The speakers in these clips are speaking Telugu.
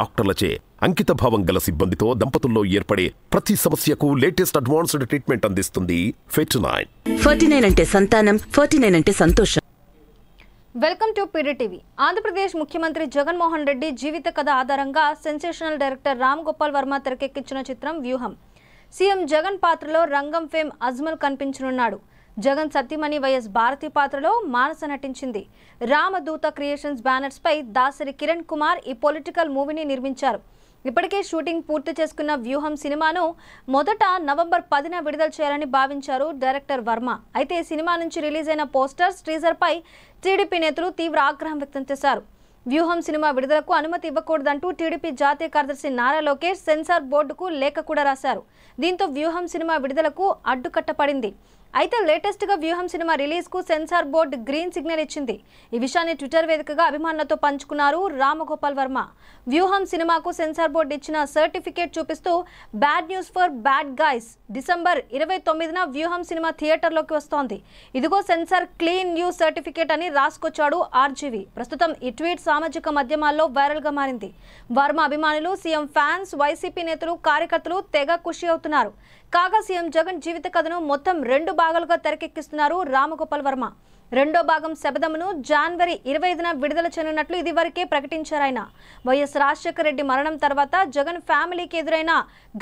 డాక్టర్లచే అంకితభావం గల సిబ్బందితో దంపతుల్లో ఏర్పడే ప్రతి సమస్యకు లేటెస్ట్ అడ్వాన్స్డ్ ట్రీట్మెంట్ అందిస్తుంది ఫెర్టినైన్. ఫెర్టినైన్ అంటే సంతానం, ఫెర్టినైన్ అంటే సంతోషం. Welcome to PDTV. ఆంధ్రప్రదేశ్ ముఖ్యమంత్రి జగన్మోహన్ రెడ్డి జీవిత కథ ఆధారంగా సెన్సేషనల్ డైరెక్టర్ రామ్ గోపాల్ వర్మ తెరకెక్కించిన చిత్రం వ్యూహం. సీఎం జగన్ పాత్రలో రంగం ఫేమ్ అజ్మల్ కనిపించనున్నాడు. జగన్ సతీమణి వైఎస్ భారతి పాత్రలో మానస నటించింది. రామదూత క్రియేషన్స్ బ్యానర్స్ పై దాసరి కిరణ్ కుమార్ ఈ పొలిటికల్ మూవీని నిర్మించారు. ఇప్పటికే షూటింగ్ పూర్తి చేసుకున్న వ్యూహం సినిమాను మొదట నవంబర్ 10న విడుదల చేయాలని భావించారు డైరెక్టర్ వర్మ. అయితే సినిమా నుంచి రిలీజ్ అయిన పోస్టర్స్, టీజర్ పై టీడీపీ నేతలు తీవ్ర ఆగ్రహం వ్యక్తం చేశారు. వ్యూహం సినిమా విడుదలకు అనుమతి ఇవ్వకూడదంటూ టీడీపీ జాతీయ కార్యదర్శి నారా లోకేష్ సెన్సార్ బోర్డుకు లేఖ కూడా రాశారు. దీంతో వ్యూహం సినిమా విడుదలకు అడ్డుకట్టపడింది. అయితే లేటెస్ట్ గా వ్యూహం సినిమా రిలీజ్ కు సెన్సార్ బోర్డు గ్రీన్ సిగ్నల్ ఇచ్చింది. ఈ విషయాన్ని ట్విట్టర్ వేదికగా అభిమానులతో పంచుకున్నారు రామగోపాల్ వర్మ. వ్యూహం సినిమాకు సెన్సార్ బోర్డు ఇచ్చిన సర్టిఫికేట్ చూపిస్తూ bad news for bad guys, December 29న వ్యూహం సినిమా థియేటర్లోకి వస్తోంది. ఇదిగో సెన్సార్ క్లీన్ న్యూస్ సర్టిఫికేట్ అని రాసుకొచ్చాడు ఆర్జీవి. ప్రస్తుతం ఈ ట్వీట్ సామాజిక మాధ్యమాల్లో వైరల్ గా మారింది. వర్మ అభిమానులు, సీఎం ఫ్యాన్స్, వైసీపీ నేతలు, కార్యకర్తలు తెగ ఖుషి అవుతున్నారు. కాగా సీఎం జగన్ జీవిత కథను మొత్తం 2 భాగాలుగా తెరకెక్కిస్తున్నారు రామగోపాల్ వర్మ. రెండో భాగం శబదమును జనవరి 25న విడుదల చేయనున్నట్లు ఇదివరకే ప్రకటించారాయన. వైఎస్ రాజశేఖర రెడ్డి మరణం తర్వాత జగన్ ఫ్యామిలీకి ఎదురైన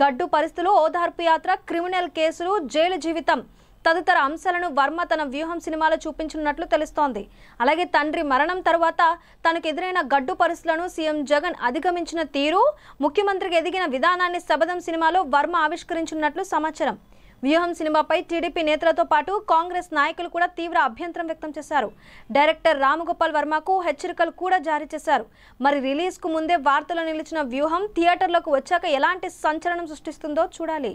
గడ్డు పరిస్థితులు, ఓదార్పు యాత్ర, క్రిమినల్ కేసులు, జైలు జీవితం తదితర అంశాలను వర్మ తన వ్యూహం సినిమాలో చూపించనున్నట్లు తెలుస్తోంది. అలాగే తండ్రి మరణం తర్వాత తనకు ఎదురైన గడ్డు పరిస్థితులను సీఎం జగన్ అధిగమించిన తీరు, ముఖ్యమంత్రికి ఎదిగిన విధానాన్ని శబదం సినిమాలో వర్మ ఆవిష్కరించనున్నట్లు సమాచారం. వ్యూహం సినిమాపై టీడీపీ నేతలతో పాటు కాంగ్రెస్ నాయకులు కూడా తీవ్ర అభ్యంతరం వ్యక్తం చేశారు. డైరెక్టర్ రామగోపాల్ వర్మకు హెచ్చరికలు కూడా జారీ చేశారు. మరి రిలీజ్ కు ముందే వార్తలో నిలిచిన వ్యూహం థియేటర్లోకి వచ్చాక ఎలాంటి సంచలనం సృష్టిస్తుందో చూడాలి.